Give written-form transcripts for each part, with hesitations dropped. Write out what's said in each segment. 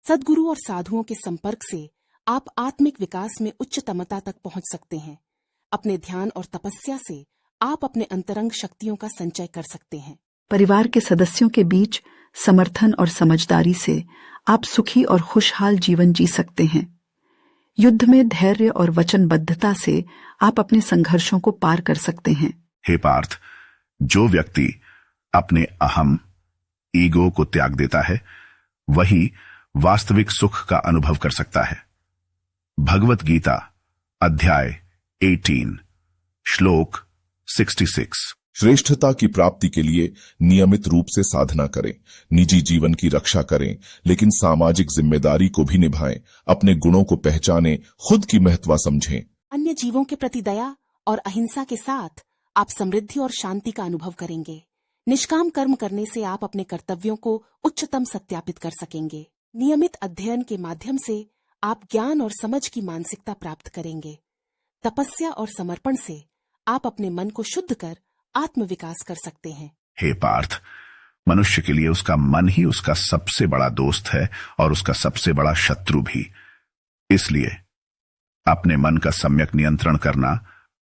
सद्गुरु और साधुओं के संपर्क से आप आत्मिक विकास में उच्चतमता तक पहुंच सकते हैं। अपने ध्यान और तपस्या से आप अपने अंतरंग शक्तियों का संचय कर सकते हैं। परिवार के सदस्यों के बीच समर्थन और समझदारी से आप सुखी और खुशहाल जीवन जी सकते हैं। युद्ध में धैर्य और वचनबद्धता से आप अपने संघर्षों को पार कर सकते हैं। हे पार्थ, जो व्यक्ति अपने अहम ईगो को त्याग देता है वही वास्तविक सुख का अनुभव कर सकता है। भगवत गीता अध्याय 18 श्लोक 66। श्रेष्ठता की प्राप्ति के लिए नियमित रूप से साधना करें, निजी जीवन की रक्षा करें, लेकिन सामाजिक जिम्मेदारी को भी निभाएं, अपने गुणों को पहचानें, खुद की महत्व समझें। अन्य जीवों के प्रति दया और अहिंसा के साथ आप समृद्धि और शांति का अनुभव करेंगे। निष्काम कर्म करने से आप अपने कर्तव्यों को उच्चतम सत्यापित कर सकेंगे। नियमित अध्ययन के माध्यम से आप ज्ञान और समझ की मानसिकता प्राप्त करेंगे। तपस्या और समर्पण से आप अपने मन को शुद्ध कर आत्म विकास कर सकते हैं। हे पार्थ, मनुष्य के लिए उसका मन ही उसका सबसे बड़ा दोस्त है और उसका सबसे बड़ा शत्रु भी। इसलिए अपने मन का सम्यक नियंत्रण करना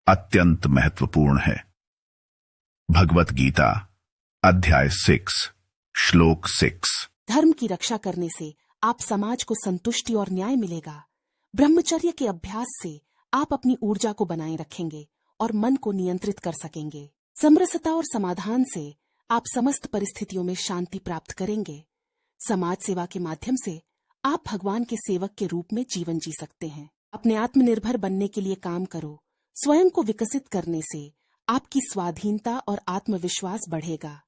अत्यंत महत्वपूर्ण है। भगवत गीता अध्याय 6 श्लोक 6। धर्म की रक्षा करने से आप समाज को संतुष्टि और न्याय मिलेगा। ब्रह्मचर्य के अभ्यास से आप अपनी ऊर्जा को बनाए रखेंगे और मन को नियंत्रित कर सकेंगे। समरसता और समाधान से आप समस्त परिस्थितियों में शांति प्राप्त करेंगे। समाज सेवा के माध्यम से आप भगवान के सेवक के रूप में जीवन जी सकते हैं। अपने आत्मनिर्भर बनने के लिए काम करो। स्वयं को विकसित करने से आपकी स्वाधीनता और आत्मविश्वास बढ़ेगा।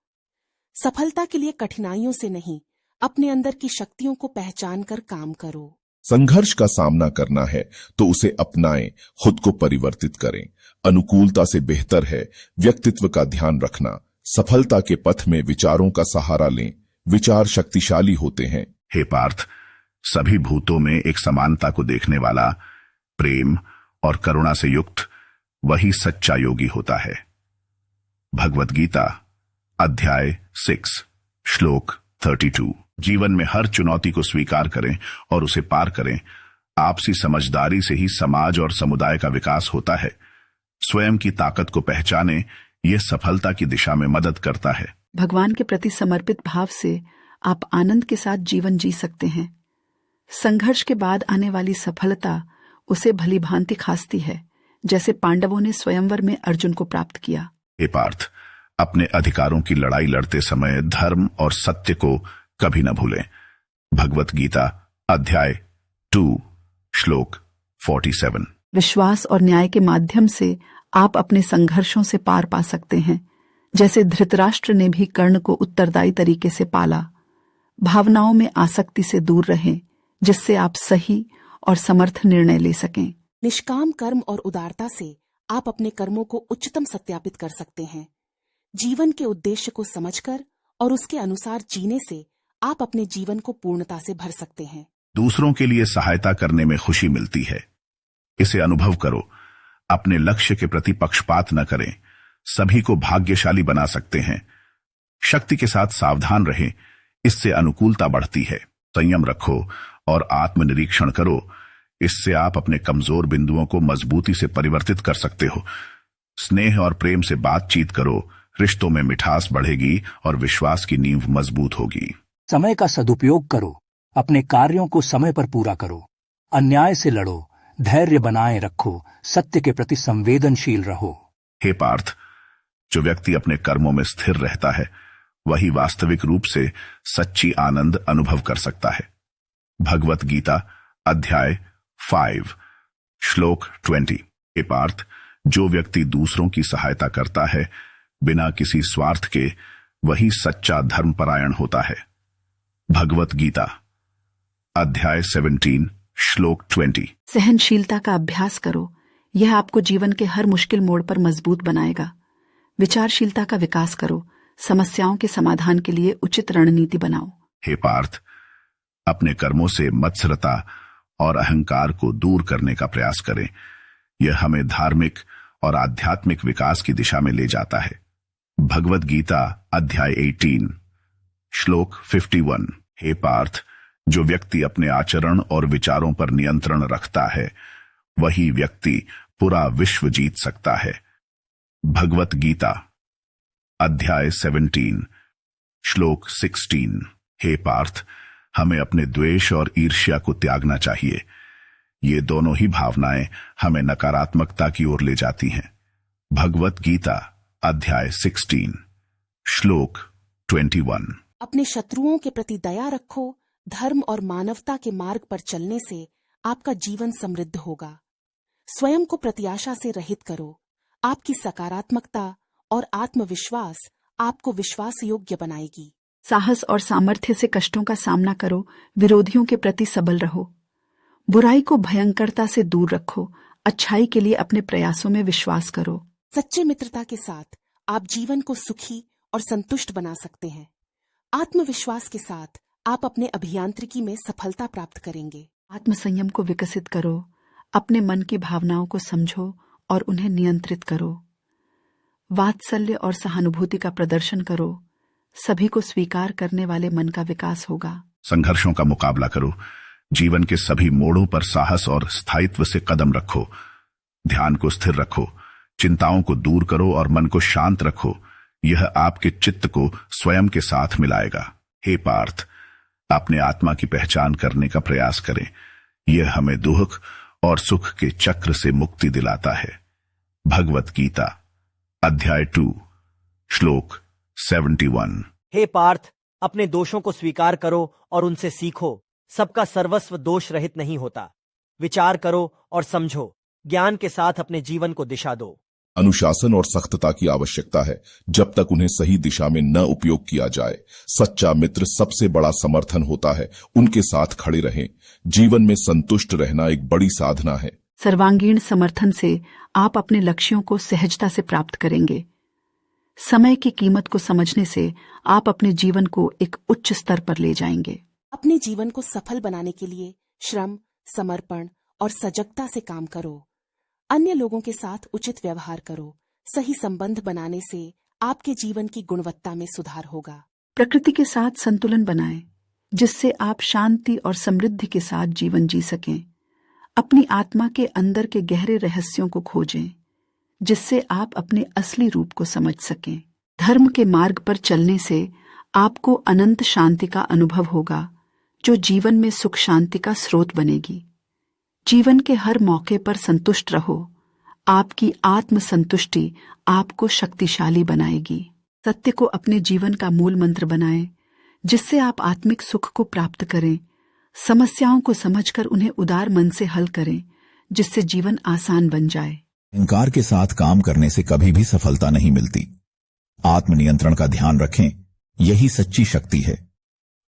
सफलता के लिए कठिनाइयों से नहीं, अपने अंदर की शक्तियों को पहचान कर काम करो। संघर्ष का सामना करना है तो उसे अपनाएं, खुद को परिवर्तित करें। अनुकूलता से बेहतर है व्यक्तित्व का ध्यान रखना। सफलता के पथ में विचारों का सहारा लें। विचार शक्तिशाली होते हैं। हे पार्थ, सभी भूतों में एक समानता को देखने वाला, प्रेम और करुणा से युक्त वही सच्चा योगी होता है। भगवत गीता अध्याय 6 श्लोक 32। जीवन में हर चुनौती को स्वीकार करें और उसे पार करें। आपसी समझदारी से ही समाज और समुदाय का विकास होता है। स्वयं की ताकत को पहचानें, यह सफलता की दिशा में मदद करता है। भगवान के प्रति समर्पित भाव से आप आनंद के साथ जीवन जी सकते हैं। संघर्ष के बाद आने वाली सफलता उसे भली भांति खासती है, जैसे पांडवों ने स्वयंवर में अर्जुन को प्राप्त किया। हे पार्थ, अपने अधिकारों की लड़ाई लड़ते समय धर्म और सत्य को कभी न भूलें। भगवत गीता अध्याय 2 श्लोक 47। विश्वास और न्याय के माध्यम से आप अपने संघर्षों से पार पा सकते हैं, जैसे धृतराष्ट्र ने भी कर्ण को उत्तरदायी तरीके से पाला। भावनाओं में आसक्ति से दूर रहें, जिससे आप सही और समर्थ निर्णय ले सकें। निष्काम कर्म और उदारता से आप अपने कर्मों को उच्चतम सत्यापित कर सकते हैं। जीवन के उद्देश्य को समझकर और उसके अनुसार जीने से आप अपने जीवन को पूर्णता से भर सकते हैं। दूसरों के लिए सहायता करने में खुशी मिलती है। इसे अनुभव करो। अपने लक्ष्य के प्रति पक्षपात न करें। सभी को भाग्यशाली बना सकते हैं। शक्ति के साथ सावधान रहें, इससे अनुकूलता बढ़ती है। संयम रखो और आत्मनिरीक्षण करो। इससे आप अपने कमजोर बिंदुओं को मजबूती से परिवर्तित कर सकते हो। स्नेह और प्रेम से बातचीत करो। रिश्तों में मिठास बढ़ेगी और विश्वास की नींव मजबूत होगी। समय का सदुपयोग करो। अपने कार्यों को समय पर पूरा करो। अन्याय से लड़ो। धैर्य बनाए रखो। सत्य के प्रति संवेदनशील रहो। हे पार्थ, जो व्यक्ति अपने कर्मों में स्थिर रहता है वही वास्तविक रूप से सच्ची आनंद अनुभव कर सकता है। भगवत गीता अध्याय 5 श्लोक 20। हे पार्थ, जो व्यक्ति दूसरों की सहायता करता है बिना किसी स्वार्थ के, वही सच्चा धर्मपरायण होता है। भगवत गीता अध्याय 17 श्लोक 20। सहनशीलता का अभ्यास करो। यह आपको जीवन के हर मुश्किल मोड़ पर मजबूत बनाएगा। विचारशीलता का विकास करो। समस्याओं के समाधान के लिए उचित रणनीति बनाओ। हे पार्थ, अपने कर्मों से मत्सरता और अहंकार को दूर करने का प्रयास करें। यह हमें धार्मिक और आध्यात्मिक विकास की दिशा में ले जाता है। भगवत गीता अध्याय 18 श्लोक 51। हे पार्थ, जो व्यक्ति अपने आचरण और विचारों पर नियंत्रण रखता है वही व्यक्ति पूरा विश्व जीत सकता है। भगवत गीता अध्याय 17 श्लोक 16। हे पार्थ, हमें अपने द्वेष और ईर्ष्या को त्यागना चाहिए। ये दोनों ही भावनाएं हमें नकारात्मकता की ओर ले जाती हैं। भगवत गीता अध्याय 16 श्लोक 21। अपने शत्रुओं के प्रति दया रखो। धर्म और मानवता के मार्ग पर चलने से आपका जीवन समृद्ध होगा। स्वयं को प्रत्याशा से रहित करो। आपकी सकारात्मकता और आत्मविश्वास आपको विश्वास योग्य बनाएगी। साहस और सामर्थ्य से कष्टों का सामना करो। विरोधियों के प्रति सबल रहो। बुराई को भयंकरता से दूर रखो। अच्छाई के लिए अपने प्रयासों में विश्वास करो। सच्चे मित्रता के साथ आप जीवन को सुखी और संतुष्ट बना सकते हैं। आत्मविश्वास के साथ आप अपने अभियांत्रिकी में सफलता प्राप्त करेंगे। आत्मसंयम को विकसित करो। अपने मन की भावनाओं को समझो और उन्हें नियंत्रित करो। वात्सल्य और सहानुभूति का प्रदर्शन करो। सभी को स्वीकार करने वाले मन का विकास होगा। संघर्षों का मुकाबला करो। जीवन के सभी मोड़ों पर साहस और स्थायित्व से कदम रखो। ध्यान को स्थिर रखो। चिंताओं को दूर करो और मन को शांत रखो। यह आपके चित्त को स्वयं के साथ मिलाएगा। हे पार्थ, अपने आत्मा की पहचान करने का प्रयास करें। यह हमें दुख और सुख के चक्र से मुक्ति दिलाता है। भगवत गीता अध्याय 2 श्लोक 71। हे पार्थ, अपने दोषों को स्वीकार करो और उनसे सीखो। सबका सर्वस्व दोष रहित नहीं होता। विचार करो और समझो। ज्ञान के साथ अपने जीवन को दिशा दो। अनुशासन और सख्तता की आवश्यकता है जब तक उन्हें सही दिशा में न उपयोग किया जाए। सच्चा मित्र सबसे बड़ा समर्थन होता है। उनके साथ खड़े रहें। जीवन में संतुष्ट रहना एक बड़ी साधना है। सर्वांगीण समर्थन से आप अपने लक्ष्यों को सहजता से प्राप्त करेंगे। समय की कीमत को समझने से आप अपने जीवन को एक उच्च स्तर पर ले जाएंगे। अपने जीवन को सफल बनाने के लिए श्रम, समर्पण और सजगता से काम करो। अन्य लोगों के साथ उचित व्यवहार करो। सही संबंध बनाने से आपके जीवन की गुणवत्ता में सुधार होगा। प्रकृति के साथ संतुलन बनाएं, जिससे आप शांति और समृद्धि के साथ जीवन जी सकें। अपनी आत्मा के अंदर के गहरे रहस्यों को खोजें, जिससे आप अपने असली रूप को समझ सकें। धर्म के मार्ग पर चलने से आपको अनंत शांति का अनुभव होगा, जो जीवन में सुख शांति का स्रोत बनेगी। जीवन के हर मौके पर संतुष्ट रहो। आपकी आत्म संतुष्टि आपको शक्तिशाली बनाएगी। सत्य को अपने जीवन का मूल मंत्र बनाएं, जिससे आप आत्मिक सुख को प्राप्त करें। समस्याओं को समझकर उन्हें उदार मन से हल करें, जिससे जीवन आसान बन जाए। अहंकार के साथ काम करने से कभी भी सफलता नहीं मिलती। आत्मनियंत्रण का ध्यान रखें, यही सच्ची शक्ति है।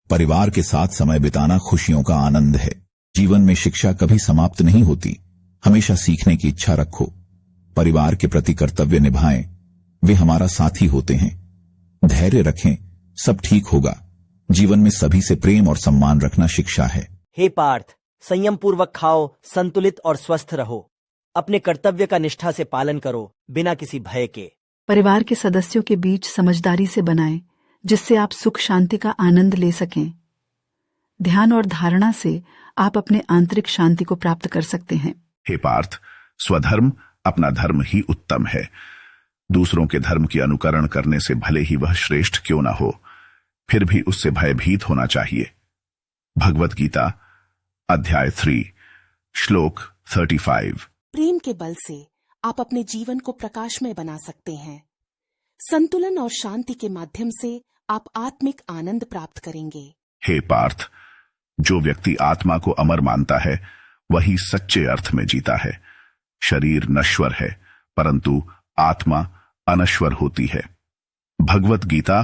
परिवार के साथ समय बिताना खुशियों का आनंद है। जीवन में शिक्षा कभी समाप्त नहीं होती। हमेशा सीखने की इच्छा रखो। परिवार के प्रति कर्तव्य निभाएं, वे हमारा साथी होते हैं। धैर्य रखें, सब ठीक होगा। जीवन में सभी से प्रेम और सम्मान रखना शिक्षा है। हे पार्थ, संयम पूर्वक खाओ, संतुलित और स्वस्थ रहो। अपने कर्तव्य का निष्ठा से पालन करो, बिना किसी भय के। परिवार के सदस्यों के बीच समझदारी से बनाएं, जिससे आप सुख शांति का आनंद ले सकें। ध्यान और धारणा से आप अपने आंतरिक शांति को प्राप्त कर सकते हैं। हे पार्थ, स्वधर्म अपना धर्म ही उत्तम है। दूसरों के धर्म की अनुकरण करने से भले ही वह श्रेष्ठ क्यों न हो, फिर भी उससे भयभीत होना चाहिए। भगवत गीता अध्याय 3 श्लोक 35। प्रेम के बल से आप अपने जीवन को प्रकाशमय बना सकते हैं। संतुलन और शांति के माध्यम से आप आत्मिक आनंद प्राप्त करेंगे। हे पार्थ, जो व्यक्ति आत्मा को अमर मानता है वही सच्चे अर्थ में जीता है। शरीर नश्वर है, परंतु आत्मा अनश्वर होती है। भगवत गीता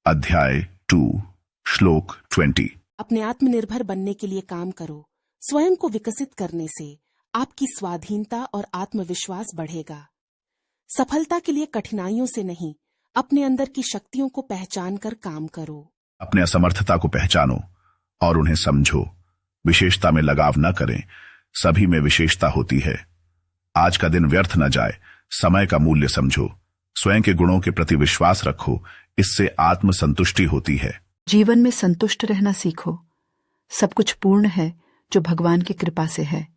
अध्याय 2 श्लोक 20। अपने आत्मनिर्भर बनने के लिए काम करो। स्वयं को विकसित करने से आपकी स्वाधीनता और आत्मविश्वास बढ़ेगा। सफलता के लिए कठिनाइयों से नहीं, अपने अंदर की शक्तियों को पहचान कर काम करो। अपने असमर्थता को पहचानो और उन्हें समझो। विशेषता में लगाव न करें, सभी में विशेषता होती है। आज का दिन व्यर्थ न जाए, समय का मूल्य समझो। स्वयं के गुणों के प्रति विश्वास रखो, इससे आत्म संतुष्टि होती है। जीवन में संतुष्ट रहना सीखो। सब कुछ पूर्ण है जो भगवान की कृपा से है।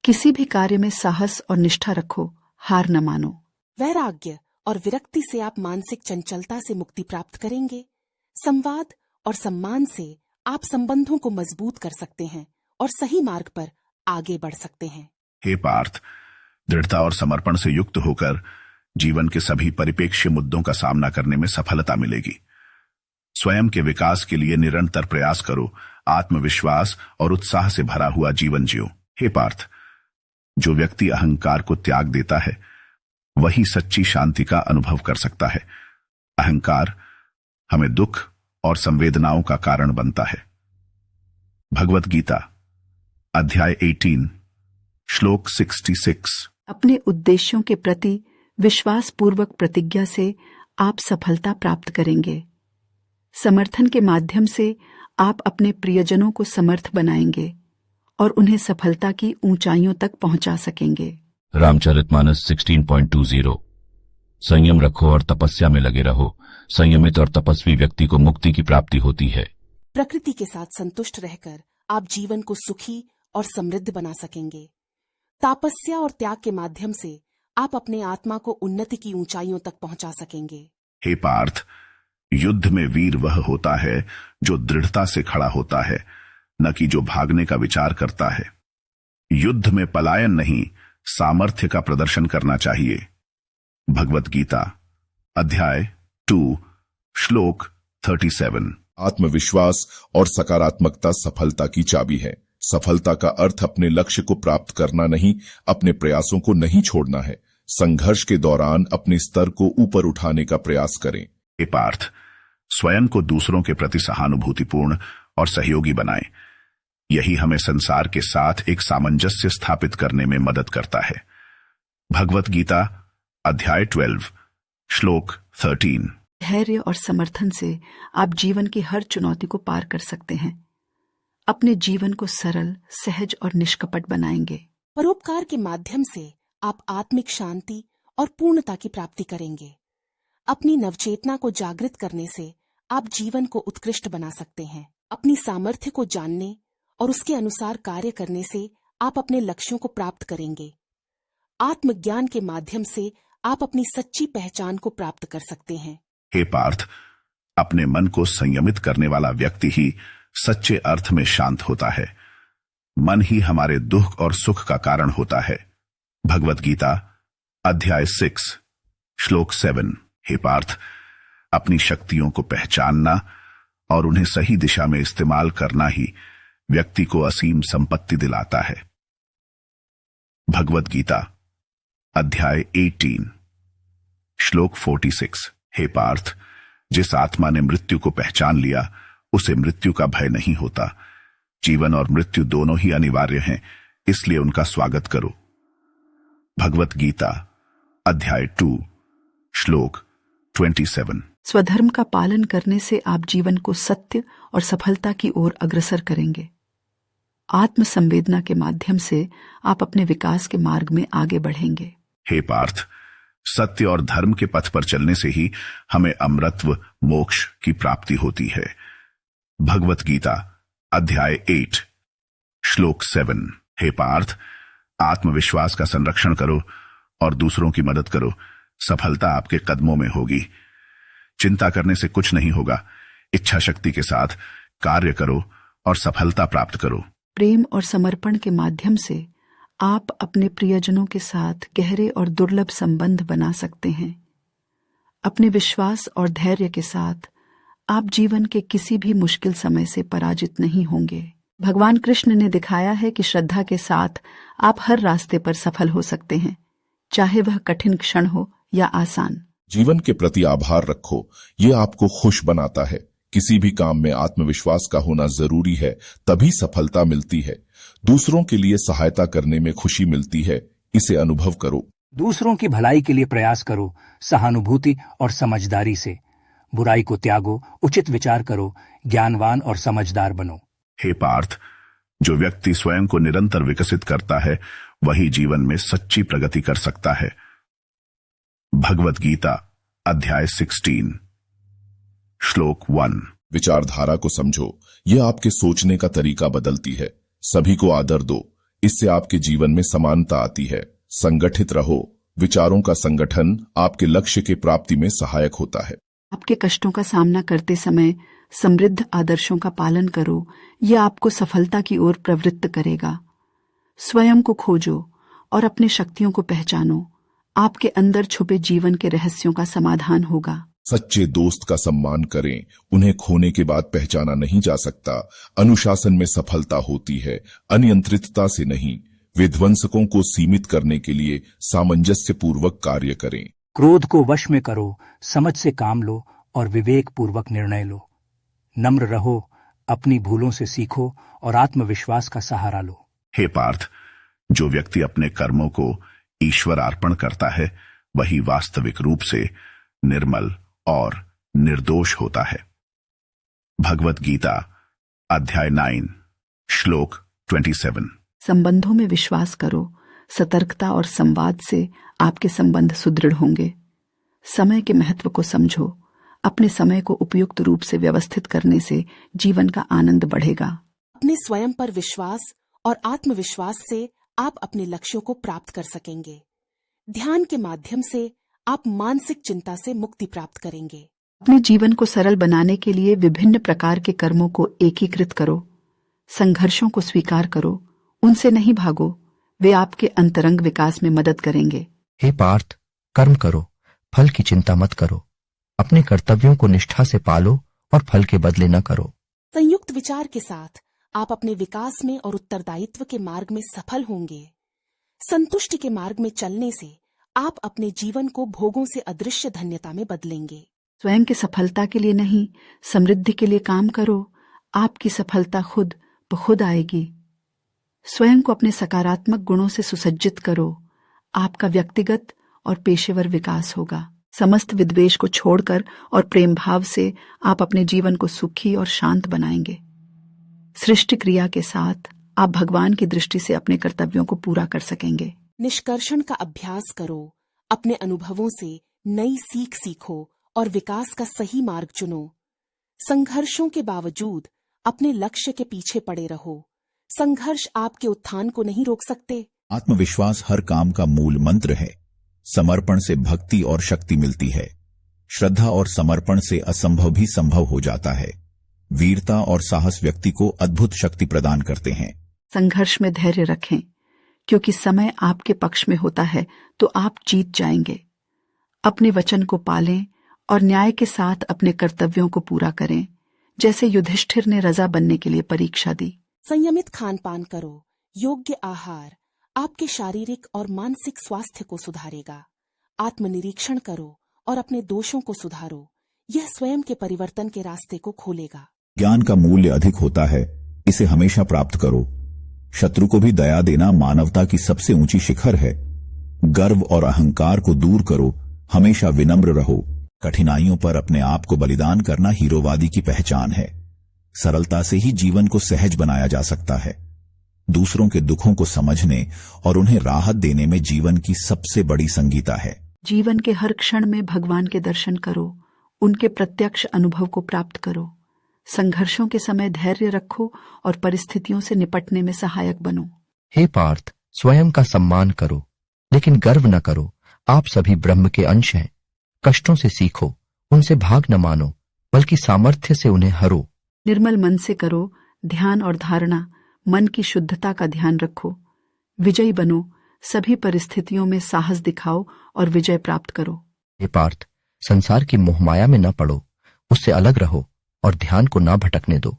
किसी भी कार्य में साहस और निष्ठा रखो, हार न मानो। वैराग्य और विरक्ति से आप मानसिक चंचलता से मुक्ति प्राप्त करेंगे। संवाद और सम्मान से आप संबंधों को मजबूत कर सकते हैं और सही मार्ग पर आगे बढ़ सकते हैं। हे पार्थ, दृढ़ता और समर्पण से युक्त होकर जीवन के सभी परिप्रेक्ष्य मुद्दों का सामना करने में सफलता मिलेगी। स्वयं के विकास के लिए निरंतर प्रयास करो, आत्मविश्वास और उत्साह से भरा हुआ जीवन जियो। हे पार्थ, जो व्यक्ति अहंकार को त्याग देता है वही सच्ची शांति का अनुभव कर सकता है। अहंकार हमें दुख और संवेदनाओं का कारण बनता है। भगवत गीता अध्याय 18 श्लोक 66। अपने उद्देश्यों के प्रति विश्वास पूर्वक प्रतिज्ञा से आप सफलता प्राप्त करेंगे। समर्थन के माध्यम से आप अपने प्रियजनों को समर्थ बनाएंगे और उन्हें सफलता की ऊंचाइयों तक पहुंचा सकेंगे। रामचरितमानस 16.20। संयम रखो और तपस्या में लगे रहो। संयमित और तपस्वी व्यक्ति को मुक्ति की प्राप्ति होती है। प्रकृति के साथ संतुष्ट रहकर आप जीवन को सुखी और समृद्ध बना सकेंगे। तपस्या और त्याग के माध्यम से आप अपने आत्मा को उन्नति की ऊंचाइयों तक पहुंचा सकेंगे। हे पार्थ, युद्ध में वीर वह होता है जो दृढ़ता से खड़ा होता है, न कि जो भागने का विचार करता है। युद्ध में पलायन नहीं, सामर्थ्य का प्रदर्शन करना चाहिए। भगवत गीता अध्याय 2 श्लोक 37। आत्मविश्वास और सकारात्मकता सफलता की चाबी है। सफलता का अर्थ अपने लक्ष्य को प्राप्त करना नहीं, अपने प्रयासों को नहीं छोड़ना है। संघर्ष के दौरान अपने स्तर को ऊपर उठाने का प्रयास करें। हे पार्थ, स्वयं को दूसरों के प्रति सहानुभूतिपूर्ण और सहयोगी बनाएं। यही हमें संसार के साथ एक सामंजस्य स्थापित करने में मदद करता है। भगवत गीता अध्याय 12 श्लोक 13। धैर्य और समर्थन से आप जीवन की हर चुनौती को पार कर सकते हैं। अपने जीवन को सरल, सहज और निष्कपट बनाएंगे। परोपकार के माध्यम से आप आत्मिक शांति और पूर्णता की प्राप्ति करेंगे। अपनी नवचेतना को जागृत करने से आप जीवन को उत्कृष्ट बना सकते हैं। अपनी सामर्थ्य को जानने और उसके अनुसार कार्य करने से आप अपने लक्ष्यों को प्राप्त करेंगे। आत्मज्ञान के माध्यम से आप अपनी सच्ची पहचान को प्राप्त कर सकते हैं। हे पार्थ, अपने मन को संयमित करने वाला व्यक्ति ही सच्चे अर्थ में शांत होता है। मन ही हमारे दुख और सुख का कारण होता है। भगवत गीता अध्याय 6 श्लोक 7। हे पार्थ, अपनी शक्तियों को पहचानना और उन्हें सही दिशा में इस्तेमाल करना ही व्यक्ति को असीम संपत्ति दिलाता है। भगवत गीता अध्याय 18 श्लोक 46। हे पार्थ, जिस आत्मा ने मृत्यु को पहचान लिया उसे मृत्यु का भय नहीं होता। जीवन और मृत्यु दोनों ही अनिवार्य हैं, इसलिए उनका स्वागत करो। भगवत गीता अध्याय 2 श्लोक 27। स्वधर्म का पालन करने से आप जीवन को सत्य और सफलता की ओर अग्रसर करेंगे। आत्म संवेदना के माध्यम से आप अपने विकास के मार्ग में आगे बढ़ेंगे। हे पार्थ, सत्य और धर्म के पथ पर चलने से ही हमें अमरत्व मोक्ष की प्राप्ति होती है। भगवत गीता अध्याय 8 श्लोक 7। हे पार्थ, आत्मविश्वास का संरक्षण करो और दूसरों की मदद करो। सफलता आपके कदमों में होगी। चिंता करने से कुछ नहीं होगा। इच्छा शक्ति के साथ कार्य करो और सफलता प्राप्त करो। प्रेम और समर्पण के माध्यम से आप अपने प्रियजनों के साथ गहरे और दुर्लभ संबंध बना सकते हैं। अपने विश्वास और धैर्य के साथ आप जीवन के किसी भी मुश्किल समय से पराजित नहीं होंगे। भगवान कृष्ण ने दिखाया है कि श्रद्धा के साथ आप हर रास्ते पर सफल हो सकते हैं, चाहे वह कठिन क्षण हो या आसान। जीवन के प्रति आभार रखो, ये आपको खुश बनाता है। किसी भी काम में आत्मविश्वास का होना जरूरी है, तभी सफलता मिलती है। दूसरों के लिए सहायता करने में खुशी मिलती है, इसे अनुभव करो। दूसरों की भलाई के लिए प्रयास करो, सहानुभूति और समझदारी से। बुराई को त्यागो, उचित विचार करो, ज्ञानवान और समझदार बनो। हे पार्थ, जो व्यक्ति स्वयं को निरंतर विकसित करता है वही जीवन में सच्ची प्रगति कर सकता है। भगवत गीता अध्याय 16 श्लोक 1। विचारधारा को समझो, यह आपके सोचने का तरीका बदलती है। सभी को आदर दो, इससे आपके जीवन में समानता आती है। संगठित रहो, विचारों का संगठन आपके लक्ष्य की प्राप्ति में सहायक होता है। आपके कष्टों का सामना करते समय समृद्ध आदर्शों का पालन करो, यह आपको सफलता की ओर प्रवृत्त करेगा। स्वयं को खोजो और अपनी शक्तियों को पहचानो, आपके अंदर छुपे जीवन के रहस्यों का समाधान होगा। सच्चे दोस्त का सम्मान करें, उन्हें खोने के बाद पहचाना नहीं जा सकता। अनुशासन में सफलता होती है, अनियंत्रितता से नहीं। विध्वंसकों को सीमित करने के लिए सामंजस्य पूर्वक कार्य करें। क्रोध को वश में करो, समझ से काम लो और विवेक पूर्वक निर्णय लो। नम्र रहो, अपनी भूलों से सीखो और आत्मविश्वास का सहारा लो। हे पार्थ, जो व्यक्ति अपने कर्मों को ईश्वर अर्पण करता है, वही वास्तविक रूप से निर्मल और निर्दोष होता है। भगवत गीता अध्याय 9 श्लोक 27। संबंधों में विश्वास करो, सतर्कता और संवाद से आपके संबंध सुदृढ़ होंगे। समय के महत्व को समझो, अपने समय को उपयुक्त रूप से व्यवस्थित करने से जीवन का आनंद बढ़ेगा। अपने स्वयं पर विश्वास और आत्मविश्वास से आप अपने लक्ष्यों को प्राप्त कर सकेंगे। ध्यान के माध्यम से आप मानसिक चिंता से मुक्ति प्राप्त करेंगे। अपने जीवन को सरल बनाने के लिए विभिन्न प्रकार के कर्मों को एकीकृत करो। संघर्षों को स्वीकार करो, उनसे नहीं भागो, वे आपके अंतरंग विकास में मदद करेंगे। हे पार्थ, कर्म करो, फल की चिंता मत करो। अपने कर्तव्यों को निष्ठा से पालो और फल के बदले न करो। संयुक्त विचार के साथ आप अपने विकास में और उत्तरदायित्व के मार्ग में सफल होंगे। संतुष्टि के मार्ग में चलने से आप अपने जीवन को भोगों से अदृश्य धन्यता में बदलेंगे। स्वयं की सफलता के लिए नहीं, समृद्धि के लिए काम करो। आपकी सफलता खुद ब खुद आएगी। स्वयं को अपने सकारात्मक गुणों से सुसज्जित करो, आपका व्यक्तिगत और पेशेवर विकास होगा। समस्त विद्वेष को छोड़कर और प्रेम भाव से आप अपने जीवन को सुखी और शांत बनाएंगे। सृष्टि क्रिया के साथ आप भगवान की दृष्टि से अपने कर्तव्यों को पूरा कर सकेंगे। निष्कर्षण का अभ्यास करो, अपने अनुभवों से नई सीख सीखो और विकास का सही मार्ग चुनो। संघर्षों के बावजूद अपने लक्ष्य के पीछे पड़े रहो। संघर्ष आपके उत्थान को नहीं रोक सकते। आत्मविश्वास हर काम का मूल मंत्र है। समर्पण से भक्ति और शक्ति मिलती है। श्रद्धा और समर्पण से असंभव भी संभव हो जाता है। वीरता और साहस व्यक्ति को अद्भुत शक्ति प्रदान करते हैं। संघर्ष में धैर्य रखें, क्योंकि समय आपके पक्ष में होता है तो आप जीत जाएंगे। अपने वचन को पालें और न्याय के साथ अपने कर्तव्यों को पूरा करें, जैसे युधिष्ठिर ने रजा बनने के लिए परीक्षा दी। संयमित खान पान करो। योग्य आहार आपके शारीरिक और मानसिक स्वास्थ्य को सुधारेगा। आत्मनिरीक्षण करो और अपने दोषों को सुधारो। यह स्वयं के परिवर्तन के रास्ते को खोलेगा। ज्ञान का मूल्य अधिक होता है, इसे हमेशा प्राप्त करो। शत्रु को भी दया देना मानवता की सबसे ऊंची शिखर है। गर्व और अहंकार को दूर करो, हमेशा विनम्र रहो। कठिनाइयों पर अपने आप को बलिदान करना हीरोवादी की पहचान है। सरलता से ही जीवन को सहज बनाया जा सकता है। दूसरों के दुखों को समझने और उन्हें राहत देने में जीवन की सबसे बड़ी संगीता है। जीवन के हर क्षण में भगवान के दर्शन करो, उनके प्रत्यक्ष अनुभव को प्राप्त करो। संघर्षों के समय धैर्य रखो और परिस्थितियों से निपटने में सहायक बनो। हे पार्थ, स्वयं का सम्मान करो, लेकिन गर्व न करो। आप सभी ब्रह्म के अंश हैं। कष्टों से सीखो, उनसे भाग न मानो, बल्कि सामर्थ्य से उन्हें हरो। निर्मल मन से करो ध्यान और धारणा। मन की शुद्धता का ध्यान रखो। विजयी बनो, सभी परिस्थितियों में साहस दिखाओ और विजय प्राप्त करो। हे पार्थ, संसार की मोहमाया में न पड़ो, उससे अलग रहो और ध्यान को न भटकने दो।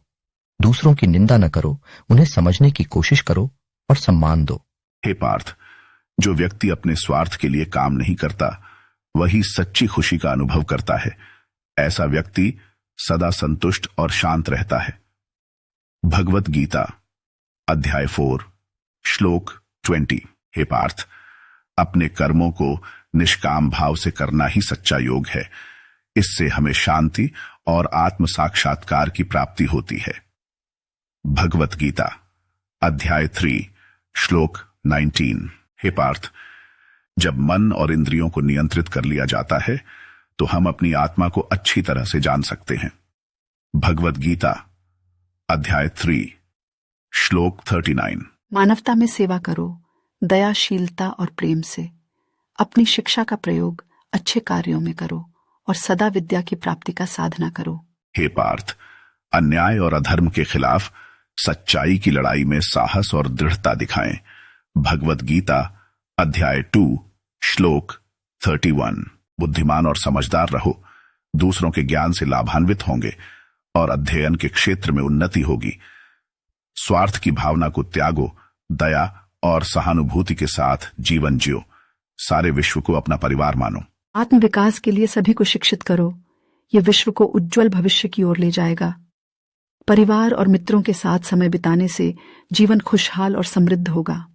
दूसरों की निंदा न करो, उन्हें समझने की कोशिश करो और सम्मान दो। हे पार्थ, जो व्यक्ति अपने स्वार्थ के लिए काम नहीं करता, वही सच्ची खुशी का अनुभव करता है। ऐसा व्यक्ति सदा संतुष्ट और शांत रहता है। भगवत गीता अध्याय 4 श्लोक 20। हे पार्थ, अपने कर्मों को निष्काम भाव से करना ही सच्चा योग है। इससे हमें शांति और आत्म साक्षात्कार की प्राप्ति होती है। भगवत गीता अध्याय 3 श्लोक 19। हे पार्थ, जब मन और इंद्रियों को नियंत्रित कर लिया जाता है तो हम अपनी आत्मा को अच्छी तरह से जान सकते हैं। भगवत गीता अध्याय 3 श्लोक 39। मानवता में सेवा करो, दयाशीलता और प्रेम से। अपनी शिक्षा का प्रयोग अच्छे कार्यों में करो और सदा विद्या की प्राप्ति का साधना करो। हे पार्थ, अन्याय और अधर्म के खिलाफ सच्चाई की लड़ाई में साहस और दृढ़ता दिखाएं। भगवत गीता अध्याय 2 श्लोक 31। बुद्धिमान और समझदार रहो, दूसरों के ज्ञान से लाभान्वित होंगे और अध्ययन के क्षेत्र में उन्नति होगी। स्वार्थ की भावना को त्यागो, दया और सहानुभूति के साथ जीवन जियो। सारे विश्व को अपना परिवार मानो। आत्म विकास के लिए सभी को शिक्षित करो, ये विश्व को उज्जवल भविष्य की ओर ले जाएगा। परिवार और मित्रों के साथ समय बिताने से जीवन खुशहाल और समृद्ध होगा।